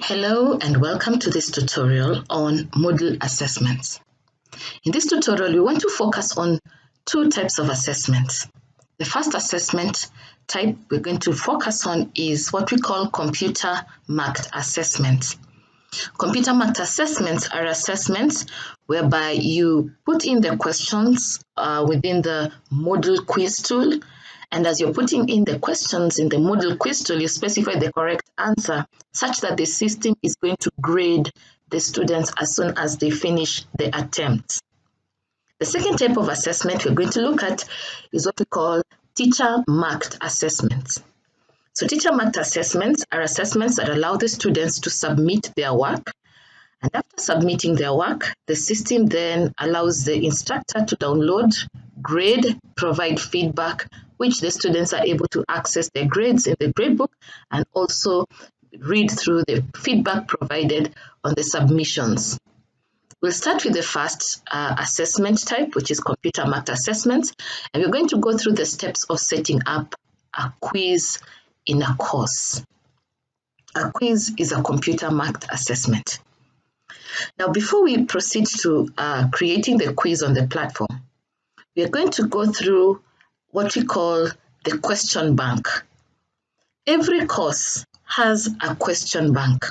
Hello and welcome to this tutorial on Moodle assessments. In this tutorial, we want to focus on two types of assessments. The first assessment type we're going to focus on is what we call computer marked assessments. Computer marked assessments are assessments whereby you put in the questions within the Moodle quiz tool. And as you're putting in the questions in the Moodle quiz tool, you specify the correct answer such that the system is going to grade the students as soon as they finish the attempt. The second type of assessment we're going to look at is what we call teacher-marked assessments. So teacher-marked assessments are assessments that allow the students to submit their work. And after submitting their work, the system then allows the instructor to download, grade, provide feedback, which the students are able to access their grades in the gradebook and also read through the feedback provided on the submissions. We'll start with the first assessment type, which is computer marked assessments, and we're going to go through the steps of setting up a quiz in a course. A quiz is a computer marked assessment. Now, before we proceed to creating the quiz on the platform, we are going to go through what we call the question bank. Every course has a question bank.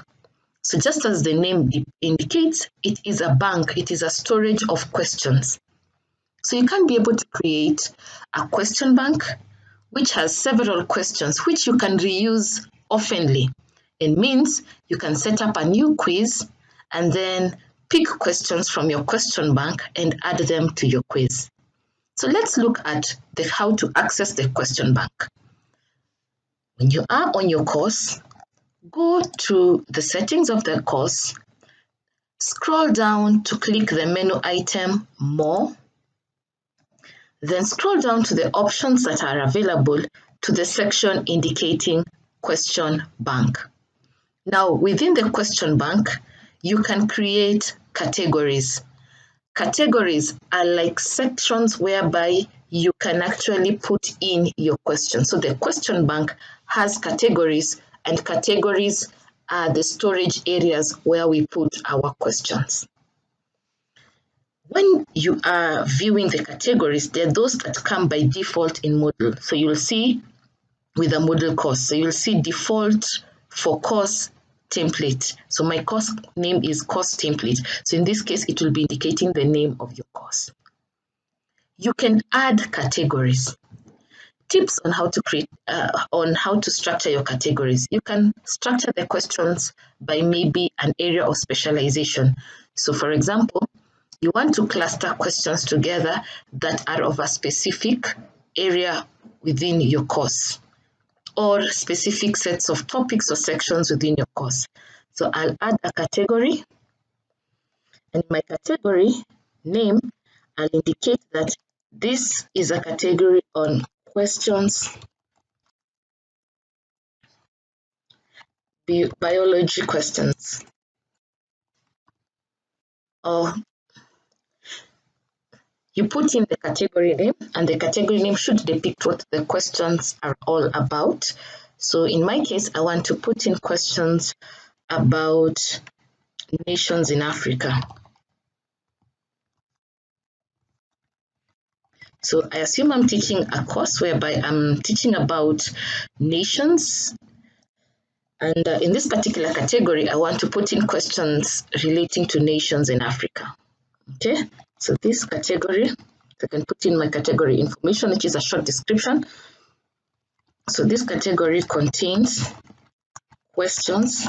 So just as the name indicates, it is a bank, it is a storage of questions. So you can be able to create a question bank which has several questions which you can reuse oftenly. It means you can set up a new quiz and then pick questions from your question bank and add them to your quiz. So let's look at how to access the question bank. When you are on your course, go to the settings of the course, scroll down to click the menu item More, then scroll down to the options that are available to the section indicating Question Bank. Now, within the question bank, you can create categories. Categories are like sections whereby you can actually put in your question. So the question bank has categories, and categories are the storage areas where we put our questions. When you are viewing the categories, they're those that come by default in Moodle. So you'll see with a Moodle course, so you'll see default for course template. So my course name is course template. So in this case, it will be indicating the name of your course. You can add categories. Tips on how to create, structure your categories. You can structure the questions by maybe an area of specialization. So for example, you want to cluster questions together that are of a specific area within your course, or specific sets of topics or sections within your course. So I'll add a category, and my category name, I'll indicate that this is a category on questions, biology questions, or you put in the category name, and the category name should depict what the questions are all about. So in my case, I want to put in questions about nations in Africa. So I assume I'm teaching a course whereby I'm teaching about nations. And in this particular category, I want to put in questions relating to nations in Africa. Okay, so this category, I can put in my category information, which is a short description. So this category contains questions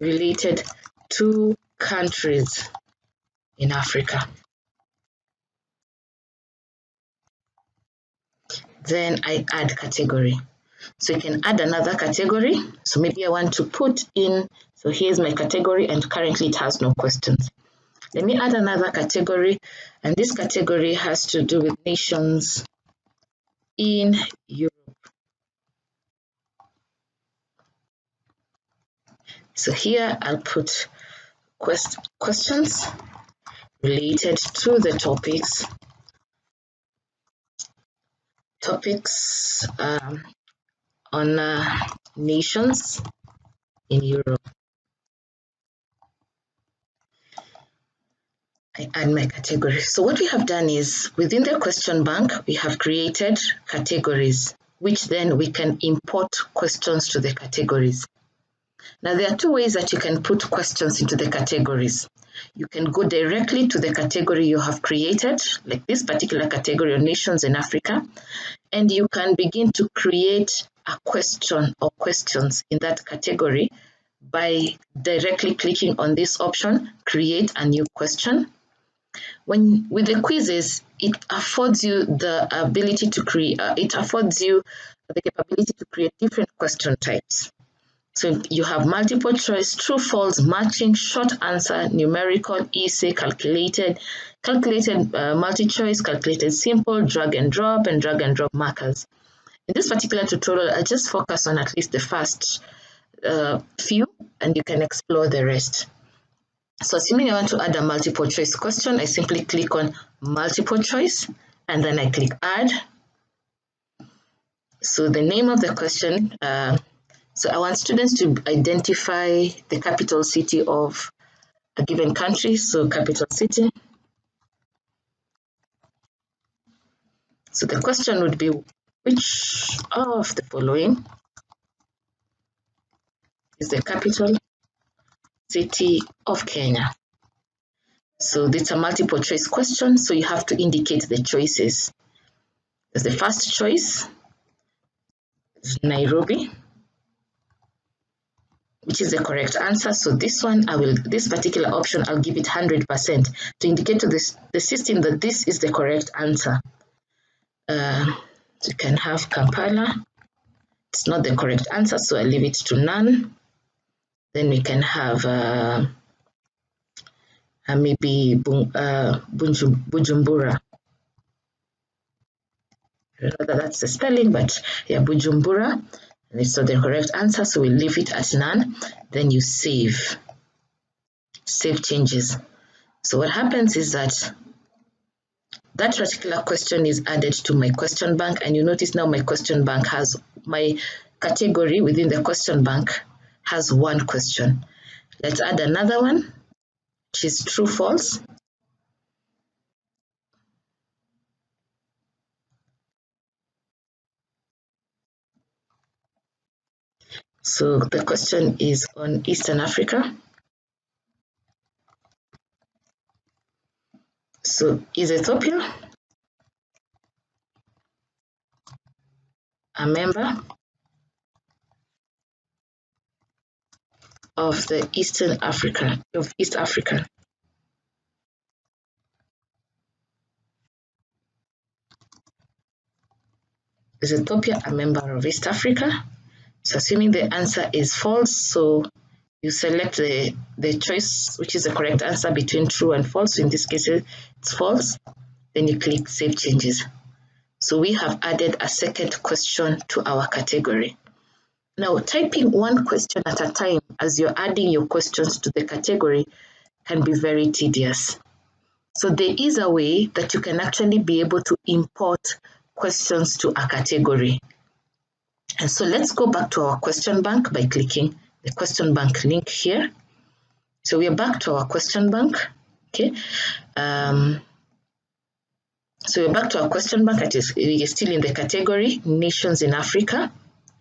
related to countries in Africa. Then I add category. So you can add another category. So maybe I want to put in, so here's my category and currently it has no questions. Let me add another category, and this category has to do with nations in Europe. So here I'll put questions related to the topics on nations in Europe. I add my category. So what we have done is within the question bank, we have created categories, which then we can import questions to the categories. Now, there are two ways that you can put questions into the categories. You can go directly to the category you have created, like this particular category on nations in Africa, and you can begin to create a question or questions in that category by directly clicking on this option, create a new question. With the quizzes, it affords you the ability to create, it affords you the capability to create different question types. So you have multiple choice, true, false, matching, short answer, numerical, essay, calculated, multi-choice, calculated simple, drag and drop markers. In this particular tutorial, I just focus on at least the first few, and you can explore the rest. So assuming I want to add a multiple choice question, I simply click on multiple choice and then I click add. So the name of the question, so I want students to identify the capital city of a given country, so capital city. So the question would be, which of the following is the capital city of Kenya? So it's a multiple choice question, so you have to indicate the choices. There's the first choice, Nairobi, which is the correct answer. So this one, this particular option, I'll give it 100% to indicate to the system that this is the correct answer. You can have Kampala. It's not the correct answer, so I leave it to none. Then we can have maybe Bujumbura. I don't know that that's the spelling, but yeah, Bujumbura. And it's not the correct answer, so we leave it as none. Then you save changes. So what happens is that particular question is added to my question bank, and you notice now my question bank has my category within the question bank has one question. Let's add another one, which is true, false. So the question is on Eastern Africa. So is Ethiopia a member of the East Africa? Is Ethiopia a member of East Africa? So assuming the answer is false, so you select the choice, which is the correct answer between true and false. So in this case, it's false. Then you click Save Changes. So we have added a second question to our category. Now, typing one question at a time as you're adding your questions to the category can be very tedious. So there is a way that you can actually be able to import questions to a category. And so let's go back to our question bank by clicking the question bank link here. So we are back to our question bank. Okay. So we're back to our question bank. We are still in the category Nations in Africa.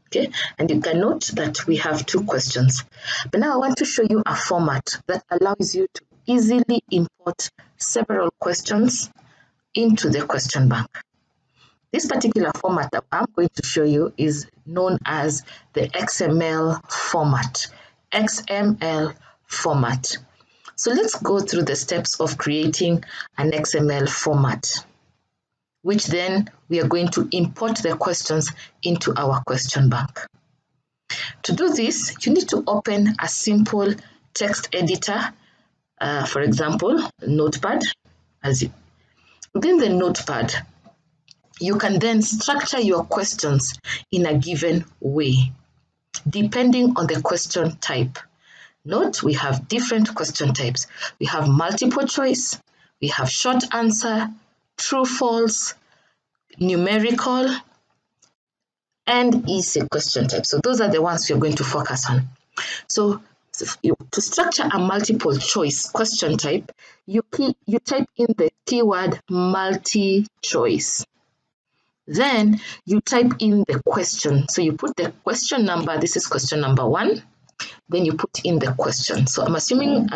Okay. And you can note that we have two questions. But now I want to show you a format that allows you to easily import several questions into the question bank. This particular format that I'm going to show you is known as the XML format. XML format. So let's go through the steps of creating an XML format, which then we are going to import the questions into our question bank. To do this, you need to open a simple text editor, for example, Notepad. Within the Notepad, you can then structure your questions in a given way, depending on the question type. Note, we have different question types. We have multiple choice, we have short answer, true, false, numerical, and essay question type. So those are the ones you're going to focus on. So to structure a multiple choice question type, you type in the keyword multi-choice. Then you type in the question. So you put the question number. This is question number 1. Then you put in the question. So I'm assuming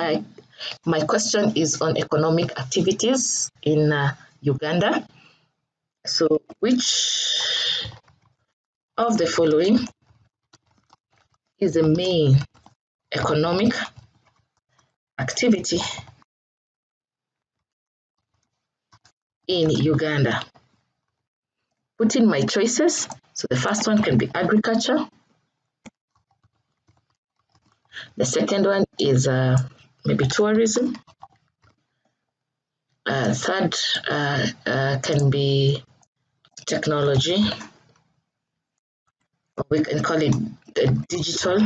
my question is on economic activities in Uganda. So which of the following is the main economic activity in Uganda? Put in my choices. So the first one can be agriculture. The second one is maybe tourism. Third can be technology. We can call it digital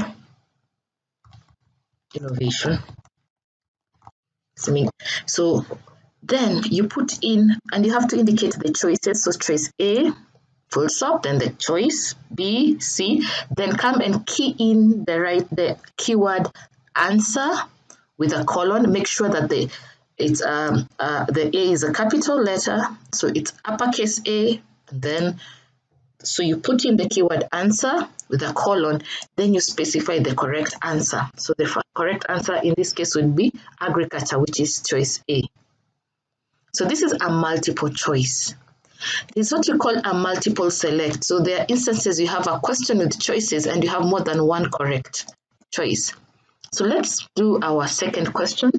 innovation. So then you put in, and you have to indicate the choices. So choice A, full stop, then the choice B, C, then come and key in the keyword answer with a colon. Make sure that the A is a capital letter, so it's uppercase A, and then so you put in the keyword answer with a colon, then you specify the correct answer. So the correct answer in this case would be agriculture, which is choice A. So this is a multiple choice. It's what you call a multiple select. So there are instances you have a question with choices and you have more than one correct choice. So let's do our second question.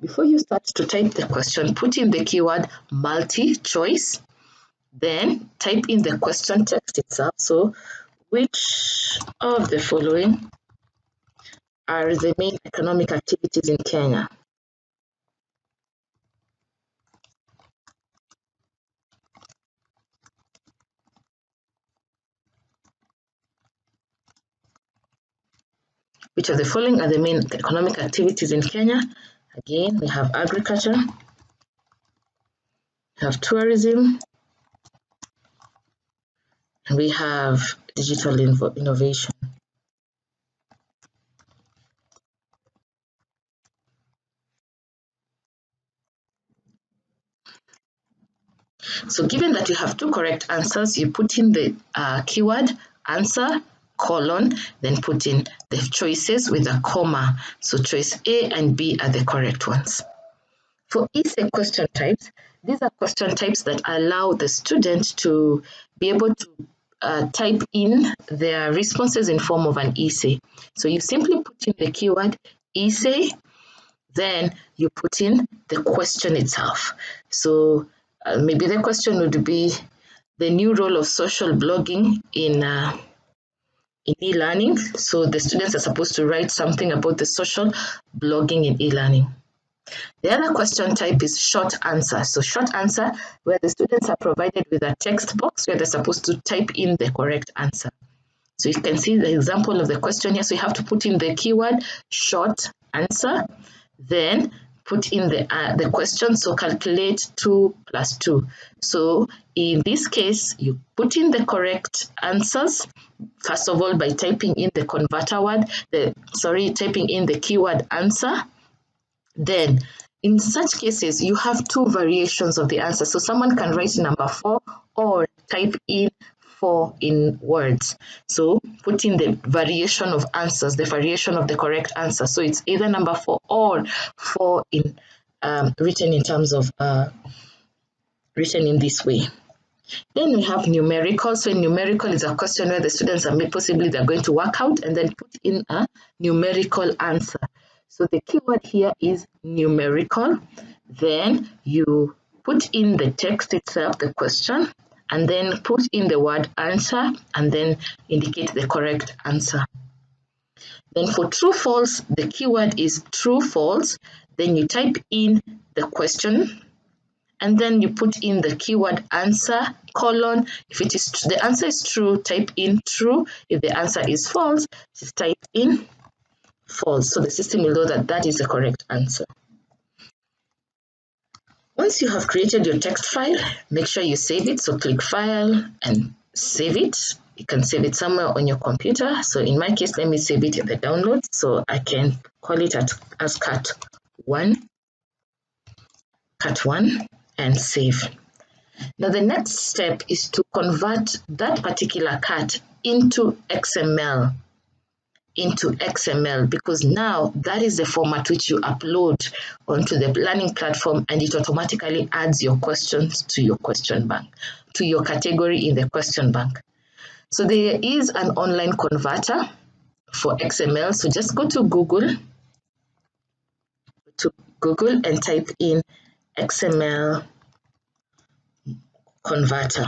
Before you start to type the question, put in the keyword multi-choice. Then type in the question text itself. So which of the following are the main economic activities in Kenya? Which of the following are the main economic activities in Kenya? Again, we have agriculture, we have tourism, and we have digital innovation. So given that you have 2 correct answers, you put in the keyword answer, colon, then put in the choices with a comma. So choice A and B are the correct ones. For essay question types, these are question types that allow the student to be able to type in their responses in form of an essay. So you simply put in the keyword essay, then you put in the question itself. So maybe the question would be the new role of social blogging in e-learning. So the students are supposed to write something about the social blogging in e-learning. The other question type is short answer. So short answer, where the students are provided with a text box where they're supposed to type in the correct answer. So you can see the example of the question here. So you have to put in the keyword short answer, then put in the question. So calculate 2 plus 2. So in this case, you put in the correct answers, first of all, by typing in the converter word, typing in the keyword answer. Then in such cases, you have 2 variations of the answer. So someone can write number 4 or type in 4 in words. So put in the variation of answers, the variation of the correct answer. So it's either number 4 or 4 in written in terms of written in this way. Then we have numerical. So numerical is a question where the students are possibly they're going to work out and then put in a numerical answer. So the keyword here is numerical. Then you put in the text itself, the question, and then put in the word answer and then indicate the correct answer. Then for true false, the keyword is true false. Then you type in the question and then you put in the keyword answer, colon. If it is the answer is true, type in true. If the answer is false, just type in false. So the system will know that that is the correct answer. Once you have created your text file, make sure you save it. So click File and Save it. You can save it somewhere on your computer. So in my case, let me save it in the download. So I can call it as cat1, and save. Now the next step is to convert that particular cat into XML. Because now that is the format which you upload onto the learning platform, and it automatically adds your questions to your question bank, to your category in the question bank. So there is an online converter for XML. So just go to Google and type in XML converter.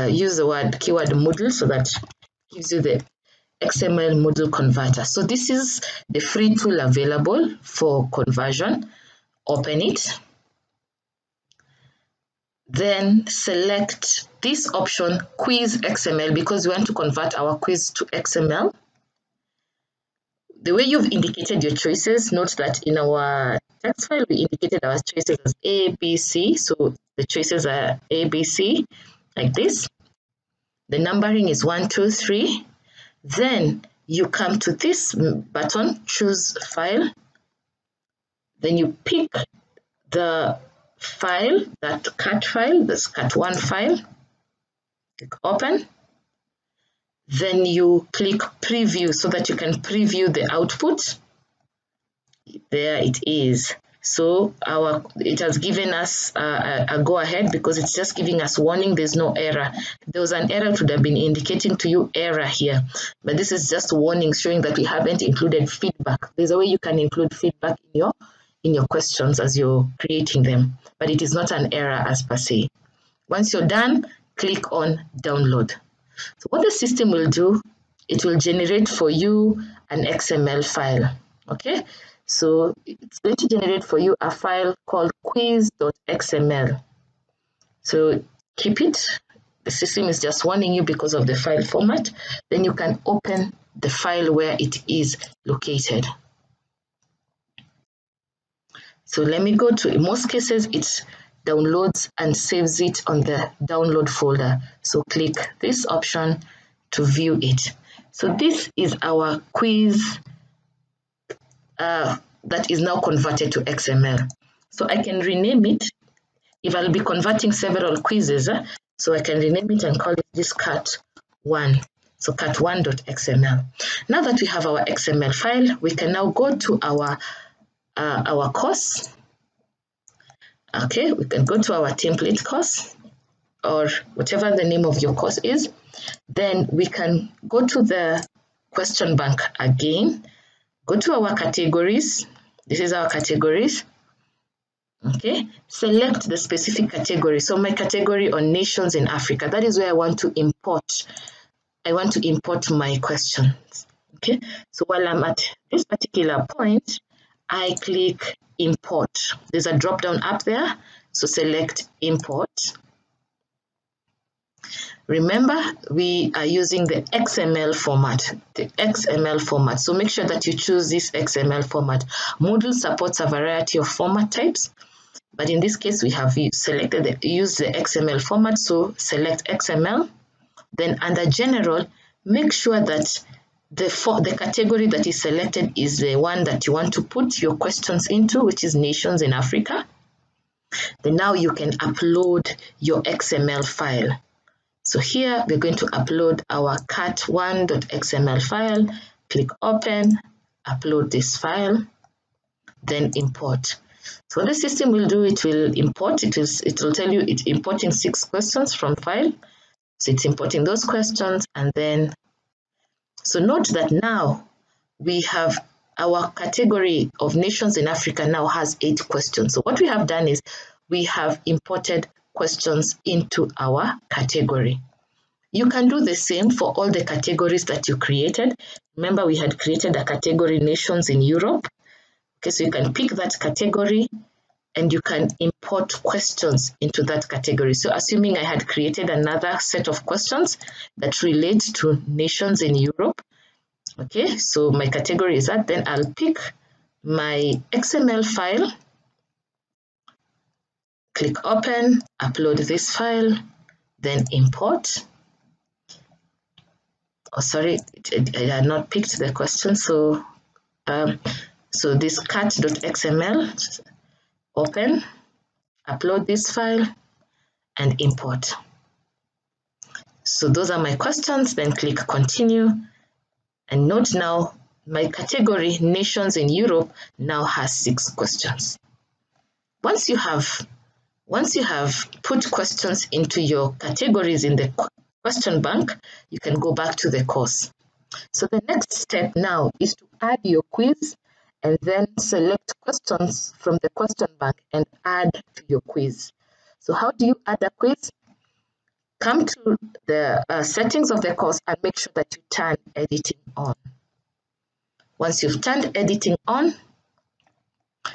Use the keyword Moodle, so that gives you the XML Moodle converter. So this is the free tool available for conversion. Open it. Then select this option, Quiz XML, because we want to convert our quiz to XML. The way you've indicated your choices, note that in our text file, we indicated our choices as A, B, C. So the choices are A, B, C, like this. The numbering is 1, 2, 3. Then you come to this button, choose file. Then you pick the file, that cat file, this cat1 file. Click open. Then you click preview so that you can preview the output. There it is. So it has given us a go ahead, because it's just giving us warning. There's no error. There was an error, it would have been indicating to you error here, but this is just warning, showing that we haven't included feedback. There's a way you can include feedback in your questions as you're creating them, but it is not an error as per se. Once you're done, click on download. So what the system will do, it will generate for you an XML file. Okay, so it's going to generate for you a file called quiz.xml. So keep it. The system is just warning you because of the file format. Then you can open the file where it is located. So let me go to, in most cases, it downloads and saves it on the download folder. So click this option to view it. So this is our quiz that is now converted to XML. So I can rename it. If I'll be converting several quizzes, so I can rename it and call it this cat1. So cat1.xml. Now that we have our XML file, we can now go to our course. Okay, we can go to our template course, or whatever the name of your course is. Then we can go to the question bank again, go to our categories. This is our categories. Okay, select the specific category. So my category on nations in Africa, that is where I want to import. I want to import my questions. Okay, so while I'm at this particular point, I click import. There's a drop down up there, so select import. Remember, we are using the XML format, so make sure that you choose this XML format. Moodle supports a variety of format types, but in this case we have used the XML format, so select XML. Then under general, make sure that the category that is selected is the one that you want to put your questions into, which is nations in Africa. Then now you can upload your XML file. So here we're going to upload our cat1.xml file. Click open, upload this file, then import. So what the system will do, it will import, it will tell you it's importing 6 questions from file. So it's importing those questions, and then, so note that now we have our category of nations in Africa now has 8 questions. So what we have done is we have imported questions into our category. You can do the same for all the categories that you created. Remember, we had created a category nations in Europe. Okay, so you can pick that category and you can import questions into that category. So assuming I had created another set of questions that relate to nations in Europe. Okay, so my category is that, then I'll pick my XML file, click open, upload this file, then import. Oh, sorry, I had not picked the question. So this cat.xml, open, upload this file, and import. So those are my questions, then click continue. And note now, my category, nations in Europe, now has 6 questions. Once you have put questions into your categories in the question bank, you can go back to the course. So the next step now is to add your quiz and then select questions from the question bank and add to your quiz. So how do you add a quiz? Come to the settings of the course and make sure that you turn editing on. Once you've turned editing on,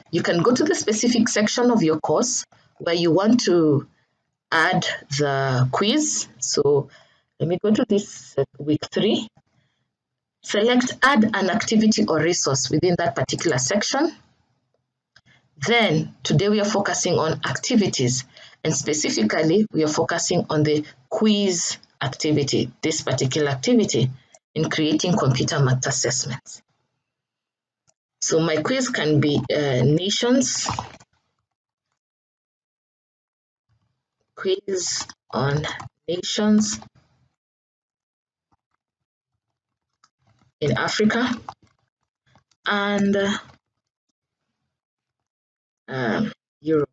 you can go to the specific section of your course where you want to add the quiz. So let me go to this week 3. Select add an activity or resource within that particular section. Then today we are focusing on activities, and specifically we are focusing on the quiz activity, this particular activity in creating computer math assessments. So my quiz can be nations, quiz on nations in Africa and Europe.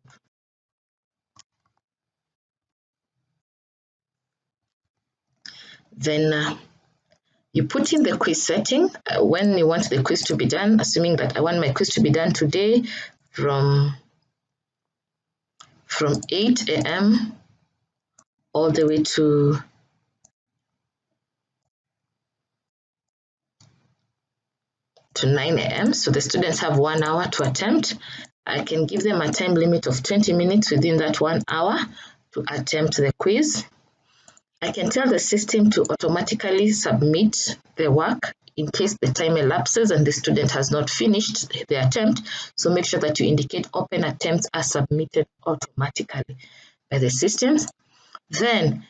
Then you put in the quiz setting when you want the quiz to be done, assuming that I want my quiz to be done today from 8 a.m. all the way to 9 a.m. So the students have 1 hour to attempt. I can give them a time limit of 20 minutes within that 1 hour to attempt the quiz. I can tell the system to automatically submit the work in case the time elapses and the student has not finished the attempt. So make sure that you indicate open attempts are submitted automatically by the systems. Then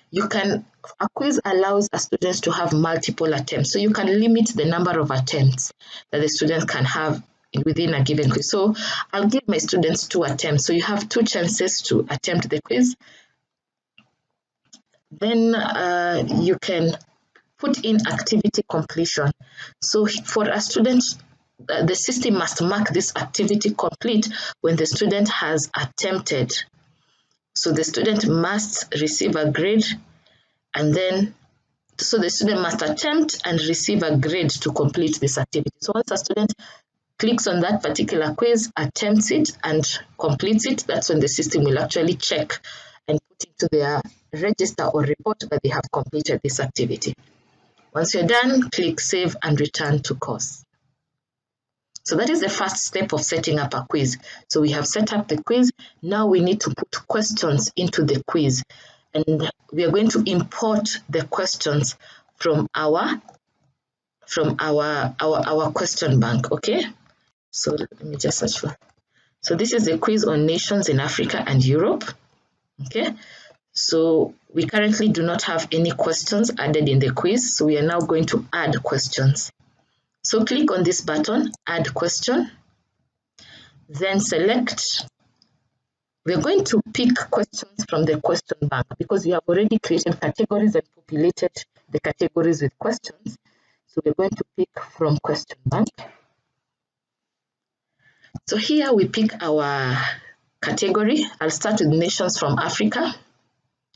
a quiz allows a student to have multiple attempts. So you can limit the number of attempts that the student can have within a given quiz. So I'll give my students 2 attempts. So you have 2 chances to attempt the quiz. Then you can put in activity completion. So for a student, the system must mark this activity complete when the student has attempted. So the student must receive a grade, and then so the student must attempt and receive a grade to complete this activity. So once a student clicks on that particular quiz, attempts it and completes it, that's when the system will actually check and put into their register or report that they have completed this activity. Once you're done, click save and return to course. So that is the first step of setting up a quiz. So we have set up the quiz. Now we need to put questions into the quiz. And we are going to import the questions from our question bank, okay? So let me just search for. So this is the quiz on nations in Africa and Europe, okay? So we currently do not have any questions added in the quiz, so we are now going to add questions. So click on this button, add question, then select. We're going to pick questions from the question bank because we have already created categories and populated the categories with questions. So we're going to pick from question bank. So here we pick our category. I'll start with nations from Africa.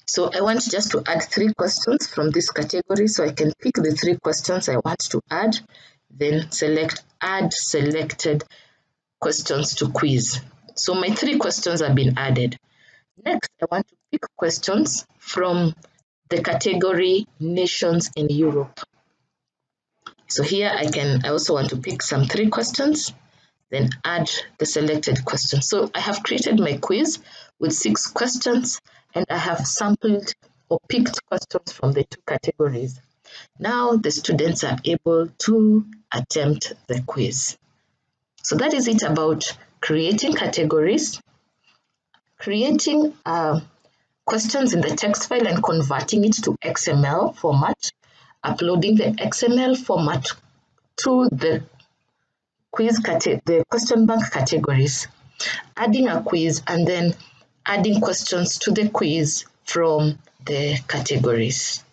So I want just to add 3 questions from this category. So I can pick the 3 questions I want to add, then select add selected questions to quiz. So my 3 questions have been added. Next, I want to pick questions from the category nations in Europe. So here I also want to pick some 3 questions, then add the selected question. So I have created my quiz with 6 questions, and I have sampled or picked questions from the 2 categories. Now the students are able to attempt the quiz. So that is it about creating categories, creating questions in the text file and converting it to XML format, uploading the XML format to the question bank categories, adding a quiz, and then adding questions to the quiz from the categories.